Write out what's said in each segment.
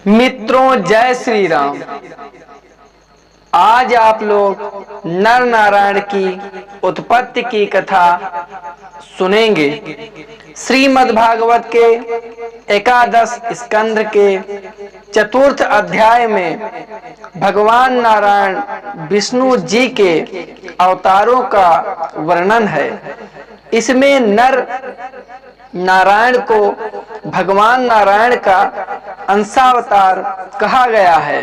मित्रों, जय श्री राम। आज आप लोग नर नारायण की उत्पत्ति की कथा सुनेंगे। श्रीमद् भागवत के एकादश स्कंध के चतुर्थ अध्याय में भगवान नारायण विष्णु जी के अवतारों का वर्णन है। इसमें नर नारायण को भगवान नारायण का अंशावतार कहा गया है।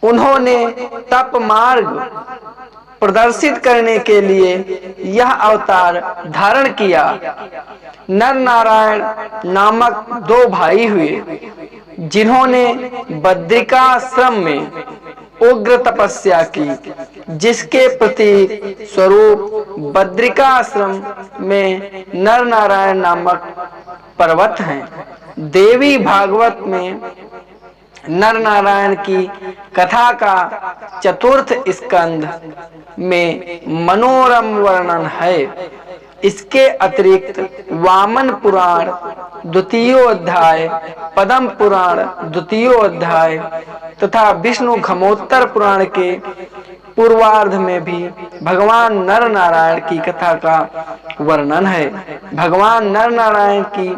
उन्होंने तप मार्ग प्रदर्शित करने के लिए यह अवतार धारण किया। नर नारायण नामक दो भाई हुए, जिन्होंने बद्रिकाश्रम में उग्र तपस्या की, जिसके प्रतीक स्वरूप बद्रिकाश्रम में नर नारायण नामक पर्वत हैं। देवी भागवत में नर नारायण की कथा का चतुर्थ स्कंध में मनोरम वर्णन है। इसके अतिरिक्त वामन पुराण द्वितीय अध्याय, पद्म पुराण द्वितीय अध्याय तथा विष्णु घमोत्तर पुराण के पूर्वार्ध में भी भगवान नर नारायण की कथा का वर्णन है। भगवान नर नारायण की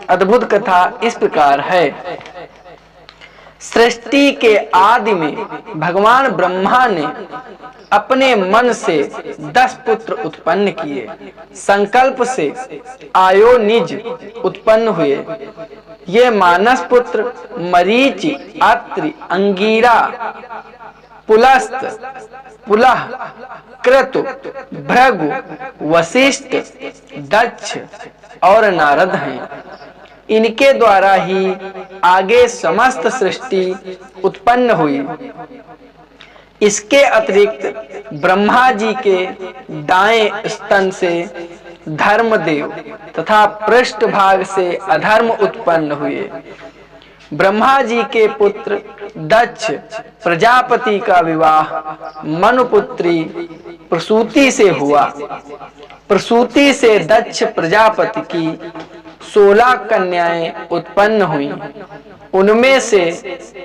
अद्भुत कथा इस प्रकार है। सृष्टि के आदि में भगवान ब्रह्मा ने अपने मन से 10 पुत्र उत्पन्न किए। संकल्प से आयोनिज उत्पन्न हुए। ये मानस पुत्र मरीचि, अत्रि, अंगीरा, पुलस्त, पुलह, क्रतु, भृगु, वशिष्ठ, दक्ष और नारद हैं। इनके द्वारा ही आगे समस्त सृष्टि उत्पन्न हुई। इसके अतिरिक्त ब्रह्मा जी के दाएं स्तन से धर्मदेव तथा पृष्ठभाग से अधर्म उत्पन्न हुए। ब्रह्मा जी के पुत्र दक्ष प्रजापति का विवाह मनुपुत्री प्रसूति से हुआ। प्रसूति से दक्ष प्रजापति की 16 कन्याएं उत्पन्न हुई। उनमें से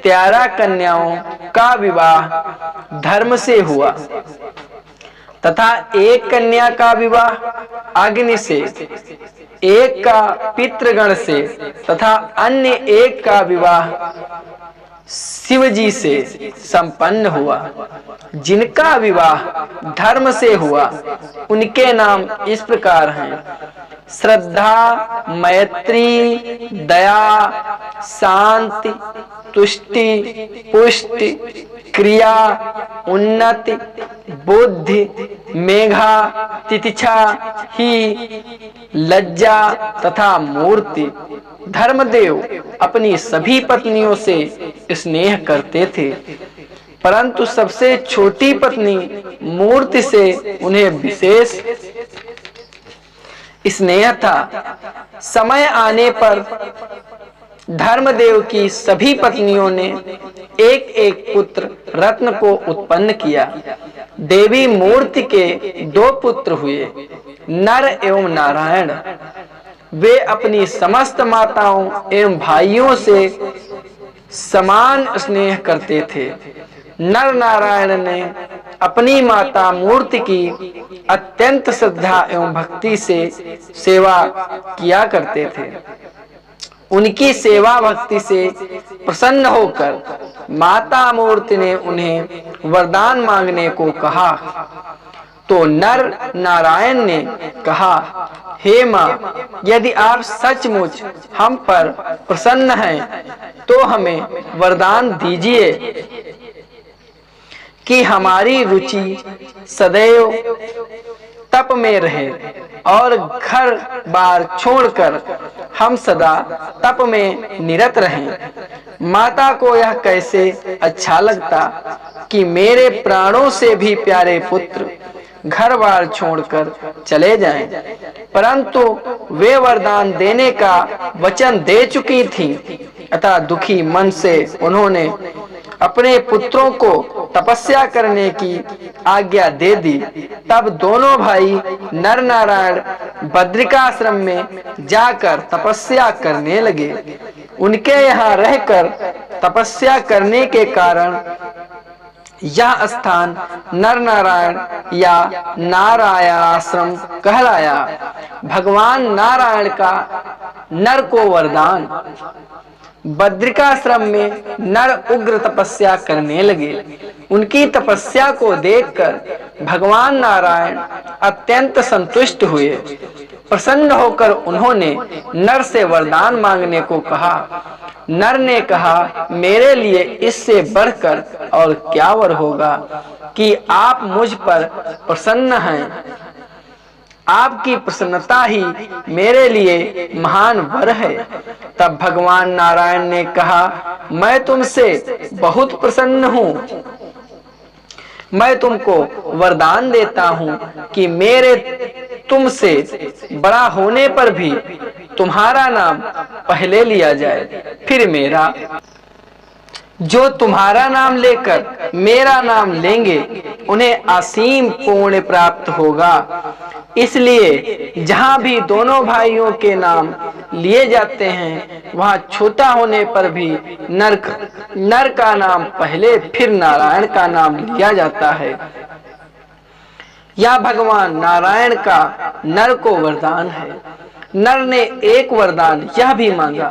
13 कन्याओं का विवाह धर्म से हुआ तथा एक कन्या का विवाह अग्नि से, एक का पितृगण से तथा अन्य एक का विवाह शिव जी से संपन्न हुआ। जिनका विवाह धर्म से हुआ, उनके नाम इस प्रकार हैं: श्रद्धा, मैत्री, दया, शांति, तुष्टि, पुष्टि, क्रिया, उन्नति, बुद्धि, मेघा, तितिक्षा, ही, लज्जा तथा मूर्ति। धर्मदेव अपनी सभी पत्नियों से स्नेह करते थे, परंतु सबसे छोटी पत्नी मूर्ति से उन्हें विशेष स्नेह था। समय आने पर धर्मदेव की सभी पत्नियों ने एक एक पुत्र रत्न को उत्पन्न किया। देवी मूर्ति के 2 पुत्र हुए, नर एवं नारायण। वे अपनी समस्त माताओं एवं भाइयों से समान स्नेह करते थे। नर नारायण ने अपनी माता मूर्ति की अत्यंत श्रद्धा एवं भक्ति से सेवा किया करते थे। उनकी सेवा भक्ति से प्रसन्न होकर माता मूर्ति ने उन्हें वरदान मांगने को कहा। तो नर नारायण ने कहा, हे माँ, यदि आप सचमुच हम पर प्रसन्न हैं तो हमें वरदान दीजिए कि हमारी रुचि सदैव तप में रहे और घर बार छोड़कर हम सदा तप में निरत रहें। माता को यह कैसे अच्छा लगता कि मेरे प्राणों से भी प्यारे पुत्र घर बार छोड़कर चले जाएं, परंतु वे वरदान देने का वचन दे चुकी थीं। अतः दुखी मन से उन्होंने अपने पुत्रों को तपस्या करने की आज्ञा दे दी। तब दोनों भाई नर नारायण बद्रिकाश्रम में जाकर तपस्या करने लगे। उनके यहाँ रहकर तपस्या करने के कारण यह स्थान नर नारायण या नारायणाश्रम कहलाया। भगवान नारायण का नर को वरदान। बद्रिकाश्रम में नर उग्र तपस्या करने लगे। उनकी तपस्या को देखकर भगवान नारायण अत्यंत संतुष्ट हुए। प्रसन्न होकर उन्होंने नर से वरदान मांगने को कहा। नर ने कहा, मेरे लिए इससे बढ़कर और क्या वर होगा कि आप मुझ पर प्रसन्न हैं। आपकी प्रसन्नता ही मेरे लिए महान वर है। तब भगवान नारायण ने कहा, मैं तुमसे बहुत प्रसन्न हूँ। मैं तुमको वरदान देता हूँ कि मेरे तुमसे बड़ा होने पर भी तुम्हारा नाम पहले लिया जाए, फिर मेरा। जो तुम्हारा नाम लेकर मेरा नाम लेंगे उन्हें असीम पुण्य प्राप्त होगा। इसलिए जहाँ भी दोनों भाइयों के नाम लिए जाते हैं वहाँ छोटा होने पर भी नर का नाम पहले फिर नारायण का नाम लिया जाता है। यह भगवान नारायण का नर को वरदान है। नर ने एक वरदान यह भी मांगा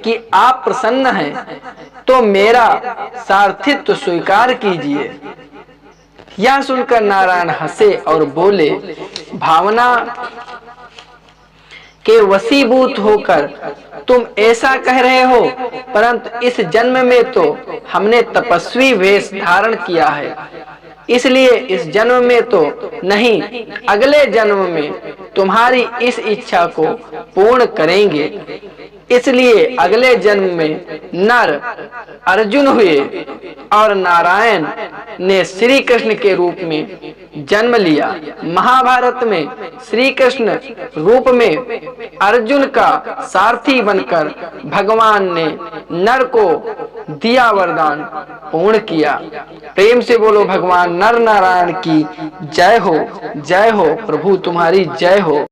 कि आप प्रसन्न हैं तो मेरा सारथित्व स्वीकार कीजिए। यह सुनकर नारायण हंसे और बोले, भावना के वशीभूत होकर तुम ऐसा कह रहे हो, परंतु इस जन्म में तो हमने तपस्वी वेश धारण किया है, इसलिए इस जन्म में तो नहीं, अगले जन्म में तुम्हारी इस इच्छा को पूर्ण करेंगे। इसलिए अगले जन्म में नर अर्जुन हुए और नारायण ने श्री कृष्ण के रूप में जन्म लिया। महाभारत में श्री कृष्ण रूप में अर्जुन का सारथी बनकर भगवान ने नर को दिया वरदान पूर्ण किया। प्रेम से बोलो भगवान नर नारायण की जय हो, जय हो, प्रभु तुम्हारी जय हो।